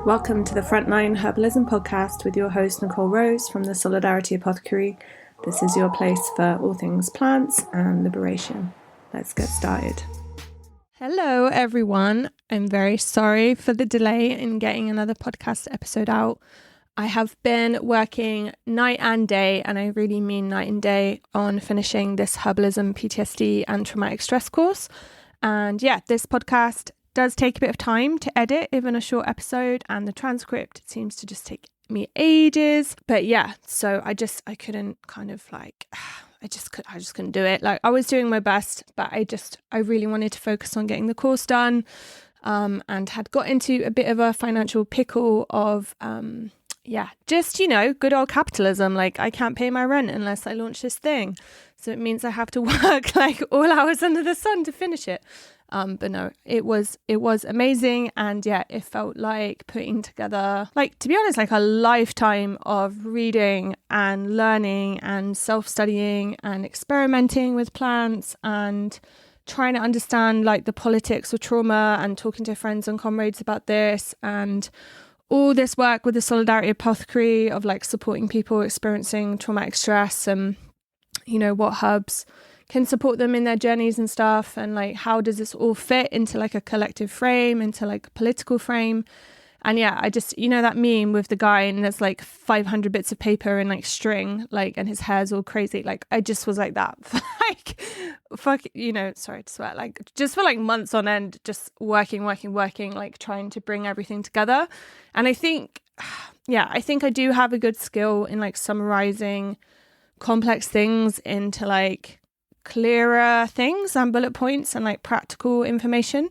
Welcome to the Frontline Herbalism podcast with your host Nicole Rose from the Solidarity Apothecary. This is your place for all things plants and liberation. Let's get started. Hello everyone. I'm very sorry for the delay in getting another podcast episode out. I have been working night and day, and I really mean night and day, on finishing this Herbalism, PTSD and Traumatic Stress course. And yeah, this podcast does take a bit of time to edit, even a short episode, and the transcript seems to just take me ages. But yeah, so I couldn't I just couldn't do it. Like, I was doing my best, but I really wanted to focus on getting the course done, and had got into a bit of a financial pickle of good old capitalism. Like, I can't pay my rent unless I launch this thing, so it means I have to work like all hours under the sun to finish it. But no, it was amazing. And yeah, it felt like putting together, like, to be honest, like a lifetime of reading and learning and self-studying and experimenting with plants and trying to understand like the politics of trauma and talking to friends and comrades about this, and all this work with the Solidarity Apothecary of like supporting people experiencing traumatic stress, and you know, what herbs can support them in their journeys and stuff, and like how does this all fit into like a collective frame, into like a political frame. And yeah, I just, you know, that meme with the guy and there's like 500 bits of paper and like string, like, and his hair's all crazy. Like, I just was like that like sorry to swear, like just for like months on end, just working, like trying to bring everything together. And I think I do have a good skill in like summarizing complex things into like clearer things and bullet points and like practical information.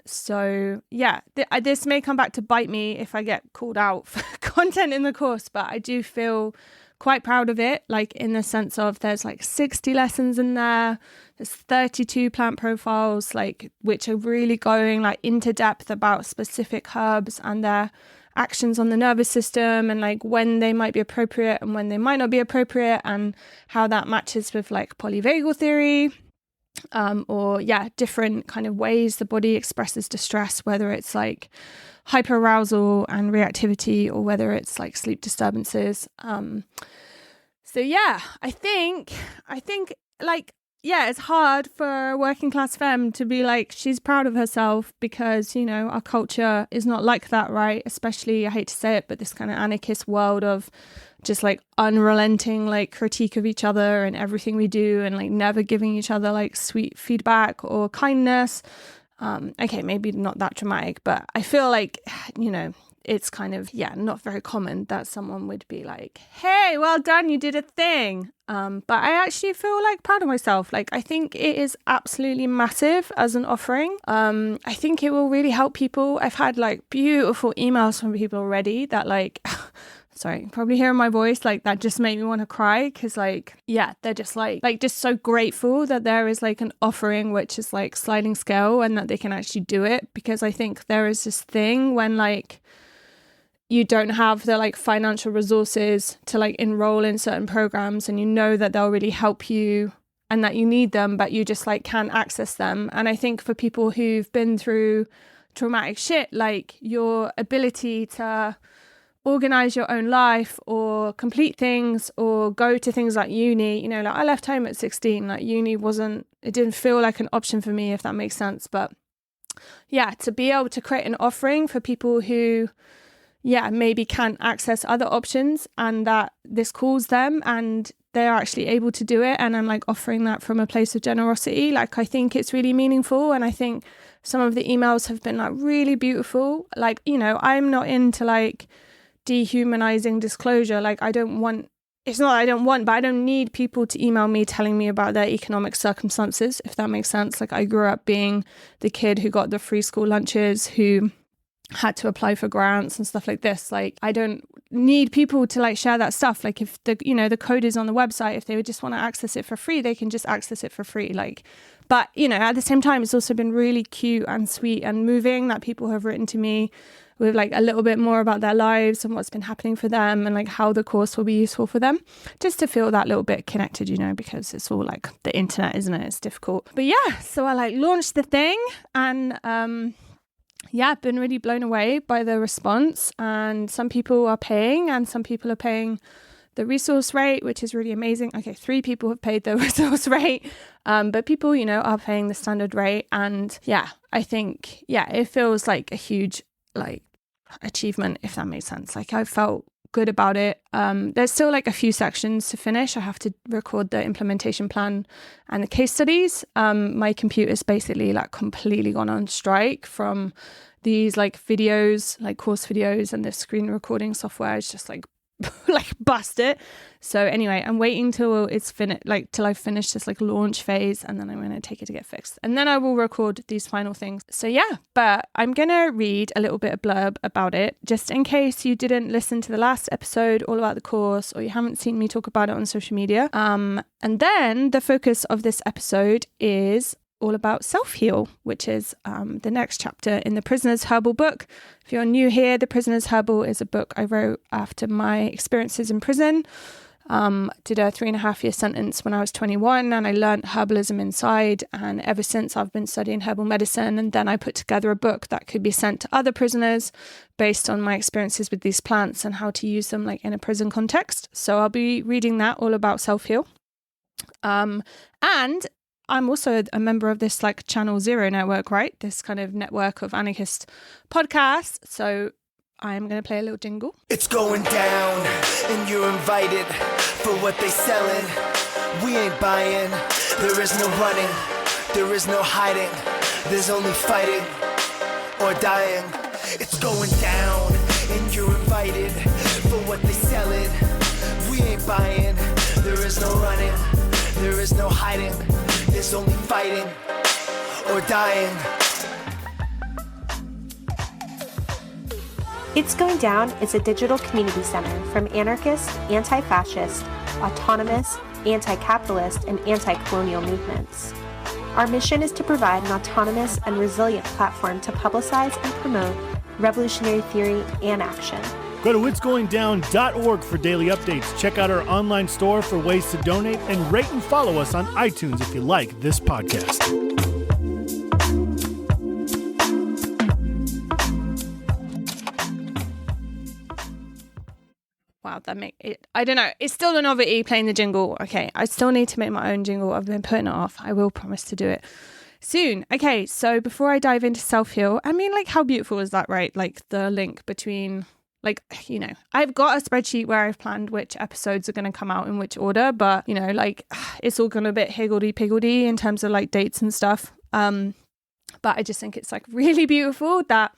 So yeah, this may come back to bite me if I get called out for content in the course, but I do feel quite proud of it, like in the sense of there's like 60 lessons in there, there's 32 plant profiles, like, which are really going like into depth about specific herbs and their actions on the nervous system, and like when they might be appropriate and when they might not be appropriate, and how that matches with like polyvagal theory, or different kind of ways the body expresses distress, whether it's like hyperarousal and reactivity, or whether it's like sleep disturbances. So yeah, I think like, yeah, it's hard for a working class femme to be like, she's proud of herself, because, you know, our culture is not like that, right? Especially, I hate to say it, but this kind of anarchist world of just like unrelenting like critique of each other and everything we do, and like never giving each other like sweet feedback or kindness. Okay, maybe not that dramatic, but I feel like, you know, it's kind of, not very common that someone would be like, hey, well done, you did a thing. But I actually feel like proud of myself. Like, I think it is absolutely massive as an offering. I think it will really help people. I've had like beautiful emails from people already that like, sorry, probably hearing my voice, like that just made me want to cry, because like, yeah, they're just like just so grateful that there is like an offering which is like sliding scale, and that they can actually do it. Because I think there is this thing when like you don't have the like financial resources to like enroll in certain programs, and you know that they'll really help you and that you need them, but you just like can't access them. And I think for people who've been through traumatic shit, like your ability to organize your own life or complete things or go to things like uni, you know, like I left home at 16, like uni it didn't feel like an option for me, if that makes sense. But yeah, to be able to create an offering for people who maybe can't access other options, and that this calls them and they're actually able to do it, and I'm like offering that from a place of generosity, like I think it's really meaningful. And I think some of the emails have been like really beautiful. Like, you know, I'm not into like dehumanizing disclosure. Like, I don't need people to email me telling me about their economic circumstances, if that makes sense. Like, I grew up being the kid who got the free school lunches, who had to apply for grants and stuff like this. Like, I don't need people to like share that stuff. Like, if the code is on the website, if they would just want to access it for free, they can just access it for free. Like, but you know, at the same time, it's also been really cute and sweet and moving that people have written to me with like a little bit more about their lives and what's been happening for them, and like how the course will be useful for them, just to feel that little bit connected, you know, because it's all like the internet, isn't it? It's difficult. But yeah, so I like launched the thing, and yeah, been really blown away by the response. And some people are paying and some people are paying the resource rate, which is really amazing. Okay, 3 people have paid the resource rate, but people, you know, are paying the standard rate. And yeah, I think, yeah, it feels like a huge like achievement, if that makes sense. Like I felt good about it. There's still like a few sections to finish. I have to record the implementation plan and the case studies. My computer's basically like completely gone on strike from these like videos, like course videos, and the screen recording software is just like bust it. So anyway, I'm waiting till it's finished, like till I finish this like launch phase, and then I'm going to take it to get fixed, and then I will record these final things. So yeah, but I'm going to read a little bit of blurb about it just in case you didn't listen to the last episode all about the course, or you haven't seen me talk about it on social media. And then the focus of this episode is all about Selfheal, which is the next chapter in the Prisoner's Herbal book. If you're new here, the Prisoner's Herbal is a book I wrote after my experiences in prison. Did a 3.5-year sentence when I was 21, and I learned herbalism inside. And ever since, I've been studying herbal medicine. And then I put together a book that could be sent to other prisoners based on my experiences with these plants and how to use them like in a prison context. So I'll be reading that all about Selfheal. And I'm also a member of this like Channel Zero network, right? This kind of network of anarchist podcasts. So I'm going to play a little jingle. It's going down and you're invited for what they selling. We ain't buying. There is no running. There is no hiding. There's only fighting or dying. It's going down and you're invited for what they selling. We ain't buying. There is no running. There is no hiding. There's only fighting or dying. It's Going Down is a digital community center from anarchist, anti-fascist, autonomous, anti-capitalist, and anti-colonial movements. Our mission is to provide an autonomous and resilient platform to publicize and promote revolutionary theory and action. Go to itsgoingdown.org for daily updates. Check out our online store for ways to donate, and rate and follow us on iTunes if you like this podcast. Wow, that make it, I don't know. It's still a novelty playing the jingle. Okay, I still need to make my own jingle. I've been putting it off. I will promise to do it soon. Okay, so before I dive into Selfheal, I mean, like, how beautiful is that, right? Like the link between, like, you know, I've got a spreadsheet where I've planned which episodes are going to come out in which order, but, you know, like, it's all going to be a bit higgledy-piggledy in terms of like dates and stuff. But I just think it's like really beautiful that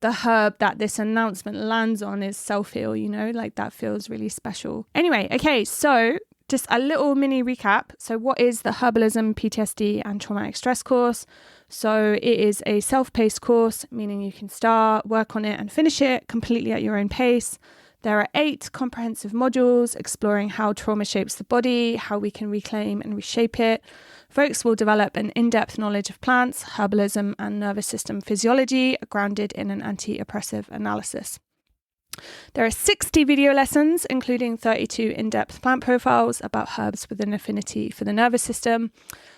the herb that this announcement lands on is Selfheal, you know, like that feels really special. Anyway, okay, so just a little mini recap. So what is the Herbalism, PTSD and Traumatic Stress course? So it is a self-paced course, meaning you can start, work on it and finish it completely at your own pace. There are 8 comprehensive modules exploring how trauma shapes the body, how we can reclaim and reshape it. Folks will develop an in-depth knowledge of plants, herbalism, and nervous system physiology, grounded in an anti-oppressive analysis. There are 60 video lessons, including 32 in-depth plant profiles about herbs with an affinity for the nervous system.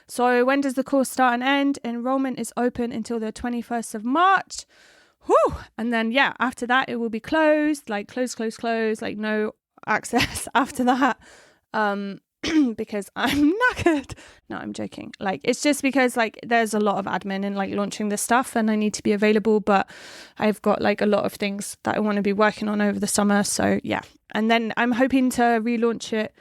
So when does the course start and end? Enrollment is open until the 21st of March. Whew. And then, yeah, after that, it will be closed, like close, like no access after that. Because I'm knackered. No, I'm joking. Like, it's just because like there's a lot of admin in like launching this stuff and I need to be available, but I've got like a lot of things that I want to be working on over the summer. So yeah. And then I'm hoping to relaunch it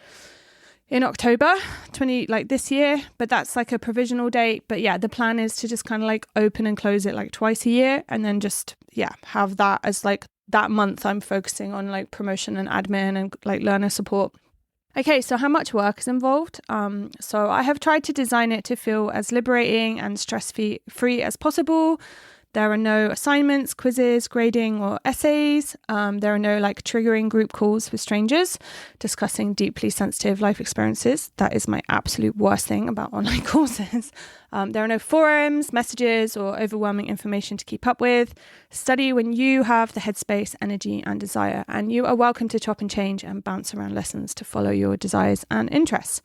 in October this year, but that's like a provisional date. But yeah, the plan is to just kind of like open and close it like twice a year, and then just, yeah, have that as like that month I'm focusing on like promotion and admin and like learner support. Okay, so how much work is involved? So I have tried to design it to feel as liberating and stress-free as possible. There are no assignments, quizzes, grading, or essays. There are no like triggering group calls with strangers discussing deeply sensitive life experiences. That is my absolute worst thing about online courses. There are no forums, messages, or overwhelming information to keep up with. Study when you have the headspace, energy, and desire, and you are welcome to chop and change and bounce around lessons to follow your desires and interests.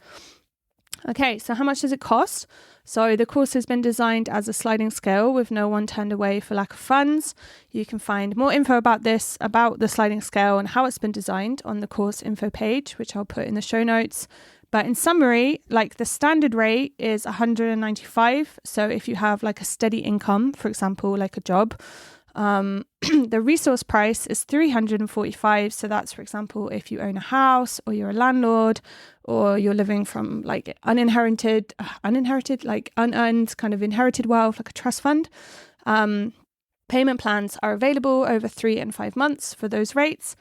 Okay, so how much does it cost? So the course has been designed as a sliding scale with no one turned away for lack of funds. You can find more info about this, about the sliding scale and how it's been designed on the course info page, which I'll put in the show notes. But in summary, like the standard rate is $195. So if you have like a steady income, for example, like a job, the resource price is $345. So that's, for example, if you own a house or you're a landlord or you're living from like unearned kind of inherited wealth, like a trust fund. Payment plans are available over 3 and 5 months for those rates.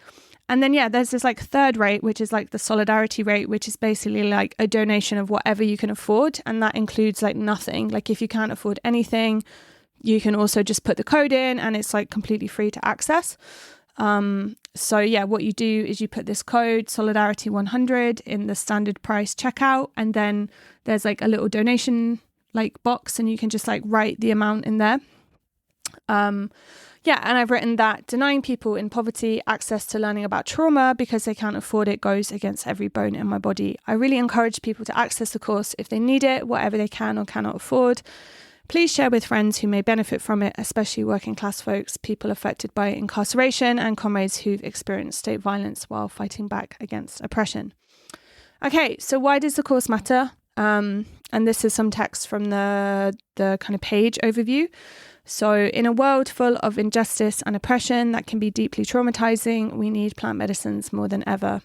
And then, there's this like third rate, which is like the solidarity rate, which is basically like a donation of whatever you can afford. And that includes like nothing. Like if you can't afford anything, you can also just put the code in and it's like completely free to access. What you do is you put this code Solidarity100 in the standard price checkout. And then there's like a little donation like box and you can just like write the amount in there. And I've written that denying people in poverty access to learning about trauma because they can't afford it goes against every bone in my body. I really encourage people to access the course if they need it, whatever they can or cannot afford. Please share with friends who may benefit from it, especially working class folks, people affected by incarceration, and comrades who've experienced state violence while fighting back against oppression. Okay, so why does the course matter? And this is some text from the kind of page overview. So in a world full of injustice and oppression that can be deeply traumatizing, we need plant medicines more than ever.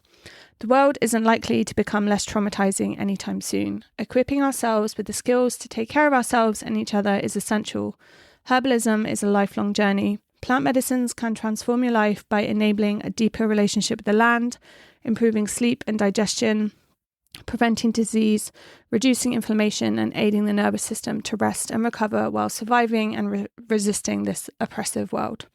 The world isn't likely to become less traumatizing anytime soon. Equipping ourselves with the skills to take care of ourselves and each other is essential. Herbalism is a lifelong journey. Plant medicines can transform your life by enabling a deeper relationship with the land, improving sleep and digestion, preventing disease, reducing inflammation, and aiding the nervous system to rest and recover while surviving and resisting this oppressive world.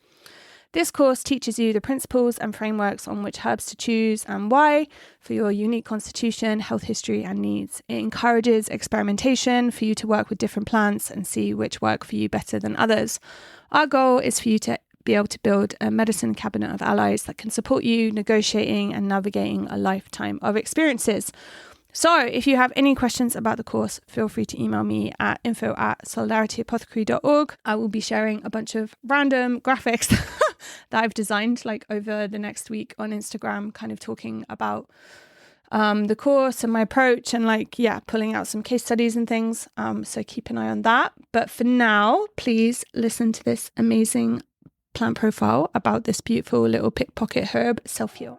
This course teaches you the principles and frameworks on which herbs to choose and why for your unique constitution, health history, and needs. It encourages experimentation for you to work with different plants and see which work for you better than others. Our goal is for you to be able to build a medicine cabinet of allies that can support you negotiating and navigating a lifetime of experiences. So if you have any questions about the course, feel free to email me at info@solidarity.org. I will be sharing a bunch of random graphics that I've designed like over the next week on Instagram, kind of talking about the course and my approach and pulling out some case studies and things. So keep an eye on that. But for now, please listen to this amazing plant profile about this beautiful little pickpocket herb, Selfheal.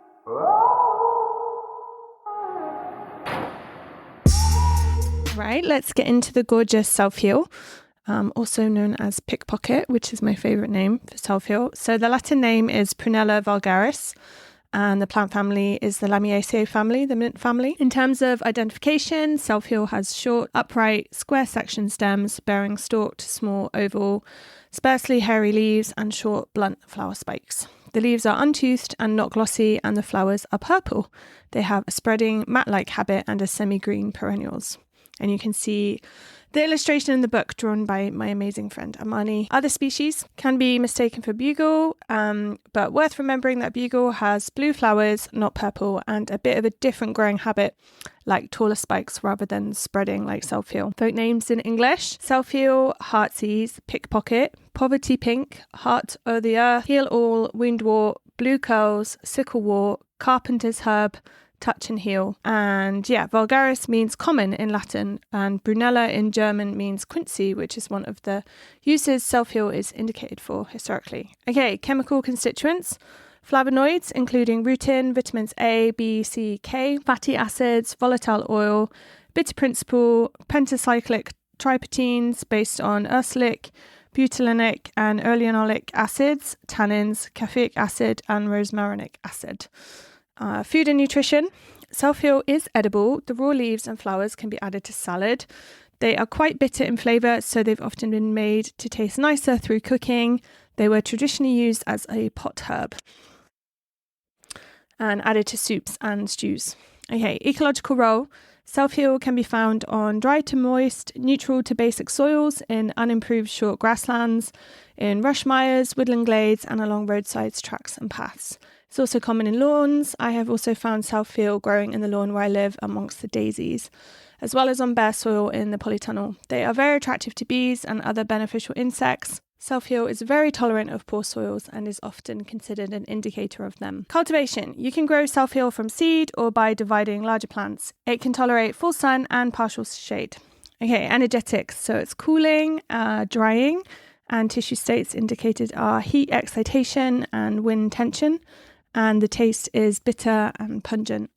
Right, let's get into the gorgeous Selfheal, also known as pickpocket, which is my favorite name for Selfheal. So the Latin name is Prunella vulgaris, and the plant family is the Lamiaceae family, the mint family. In terms of identification, Selfheal has short, upright, square-section stems bearing stalked, small, oval, sparsely hairy leaves and short, blunt flower spikes. The leaves are untoothed and not glossy, and the flowers are purple. They have a spreading, mat-like habit and are semi-green perennials. And you can see the illustration in the book drawn by my amazing friend Amani. Other species can be mistaken for bugle, but worth remembering that bugle has blue flowers, not purple, and a bit of a different growing habit, like taller spikes rather than spreading like Selfheal. Folk names in English: Selfheal, heartsease, pickpocket, poverty pink, heart o' the earth, heal all, woundwort, blue curls, sicklewort, carpenter's herb, touch and heal. And vulgaris means common in Latin, and Brunella in German means quincy, which is one of the uses Selfheal is indicated for historically. Okay, chemical constituents: flavonoids, including rutin, vitamins A, B, C, K, fatty acids, volatile oil, bitter principle, pentacyclic triptynes based on ursolic, butylenic and earlionolic acids, tannins, caffeic acid, and rosmarinic acid. Food and nutrition. Selfheal is edible. The raw leaves and flowers can be added to salad. They are quite bitter in flavour, so they've often been made to taste nicer through cooking. They were traditionally used as a pot herb and added to soups and stews. Okay, ecological role. Selfheal can be found on dry to moist, neutral to basic soils, in unimproved short grasslands, in rush mires, woodland glades, and along roadsides, tracks and paths. It's also common in lawns. I have also found Selfheal growing in the lawn where I live amongst the daisies, as well as on bare soil in the polytunnel. They are very attractive to bees and other beneficial insects. Selfheal is very tolerant of poor soils and is often considered an indicator of them. Cultivation. You can grow Selfheal from seed or by dividing larger plants. It can tolerate full sun and partial shade. Okay, energetics. So it's cooling, drying, and tissue states indicated are heat excitation and wind tension. And the taste is bitter and pungent.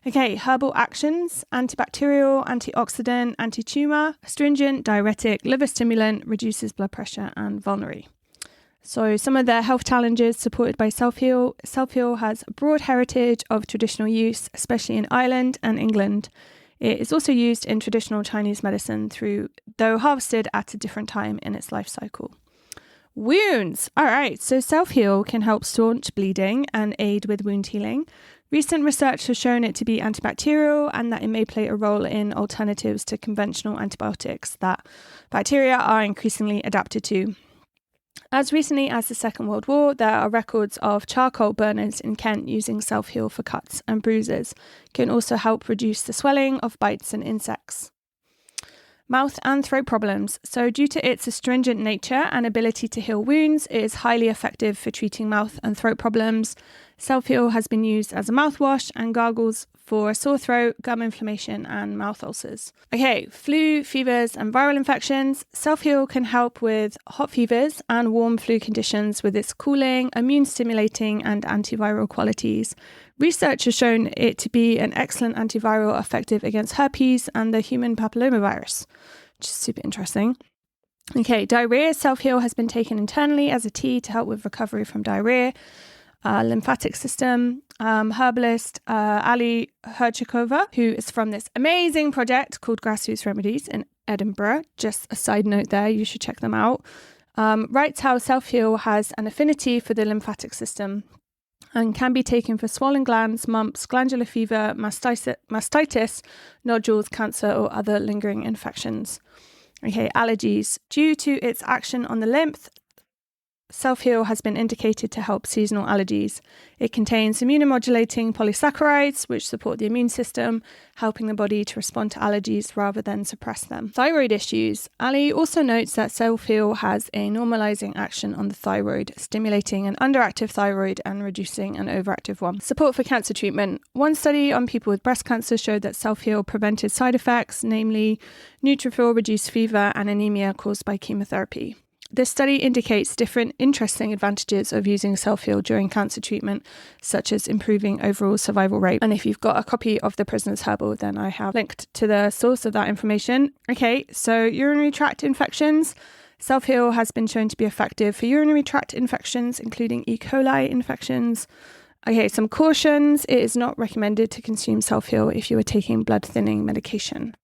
Okay, herbal actions: antibacterial, antioxidant, anti-tumor, astringent, diuretic, liver stimulant, reduces blood pressure and vulnerary. So some of the health challenges supported by Selfheal. Selfheal has a broad heritage of traditional use, especially in Ireland and England. It is also used in traditional Chinese medicine, though harvested at a different time in its life cycle. Wounds. All right, so Selfheal can help staunch bleeding and aid with wound healing. Recent research has shown it to be antibacterial and that it may play a role in alternatives to conventional antibiotics that bacteria are increasingly adapted to. As recently as the Second World War, there are records of charcoal burners in Kent using Selfheal for cuts and bruises. It can also help reduce the swelling of bites and insects. Mouth and throat problems. So due to its astringent nature and ability to heal wounds, it is highly effective for treating mouth and throat problems. Selfheal has been used as a mouthwash and gargles for sore throat, gum inflammation, and mouth ulcers. Okay, flu, fevers, and viral infections. Selfheal can help with hot fevers and warm flu conditions with its cooling, immune stimulating, and antiviral qualities. Research has shown it to be an excellent antiviral effective against herpes and the human papillomavirus, which is super interesting. Okay, diarrhea. Selfheal has been taken internally as a tea to help with recovery from diarrhea. Lymphatic system. Herbalist Ali Herchikova, who is from this amazing project called Grassroots Remedies in Edinburgh. Just a side note there, you should check them out. Writes how Selfheal has an affinity for the lymphatic system and can be taken for swollen glands, mumps, glandular fever, mastitis, nodules, cancer, or other lingering infections. Okay, allergies. Due to its action on the lymph, Selfheal has been indicated to help seasonal allergies. It contains immunomodulating polysaccharides, which support the immune system, helping the body to respond to allergies rather than suppress them. Thyroid issues. Ali also notes that Selfheal has a normalizing action on the thyroid, stimulating an underactive thyroid and reducing an overactive one. Support for cancer treatment. One study on people with breast cancer showed that Selfheal prevented side effects, namely neutrophil reduced fever and anemia caused by chemotherapy. This study indicates different interesting advantages of using Selfheal during cancer treatment, such as improving overall survival rate. And if you've got a copy of the Prisoner's Herbal, then I have linked to the source of that information. Okay, so urinary tract infections. Selfheal has been shown to be effective for urinary tract infections, including E. coli infections. Okay, some cautions. It is not recommended to consume Selfheal if you are taking blood thinning medication.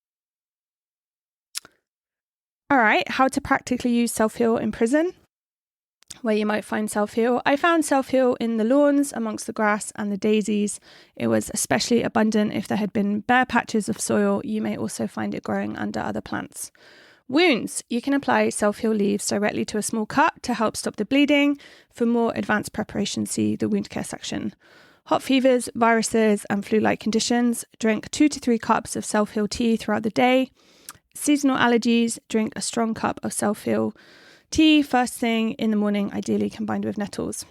All right, how to practically use Selfheal in prison, where you might find Selfheal. I found Selfheal in the lawns amongst the grass and the daisies. It was especially abundant if there had been bare patches of soil. You may also find it growing under other plants. Wounds. You can apply Selfheal leaves directly to a small cut to help stop the bleeding. For more advanced preparation, see the wound care section. Hot fevers, viruses, and flu-like conditions. Drink 2 to 3 cups of Selfheal tea throughout the day. Seasonal allergies, drink a strong cup of Selfheal tea first thing in the morning, ideally combined with nettles.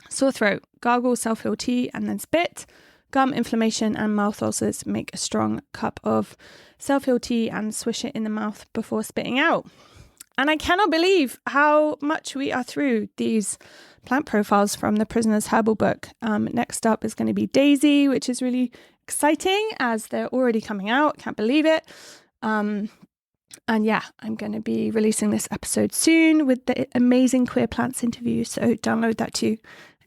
Sore throat, gargle Selfheal tea and then spit. Gum inflammation and mouth ulcers, make a strong cup of Selfheal tea and swish it in the mouth before spitting out. And I cannot believe how much we are through these plant profiles from the Prisoner's Herbal book. Next up is going to be Daisy, which is really exciting as they're already coming out. Can't believe it. And yeah, I'm going to be releasing this episode soon with the amazing Queer Plants interview, so download that too.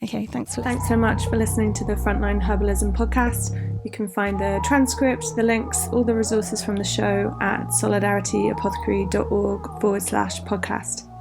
Okay, thanks so much for listening to the Frontline Herbalism podcast. You can find the transcript, the links, all the resources from the show at solidarityApothecary.org/podcast.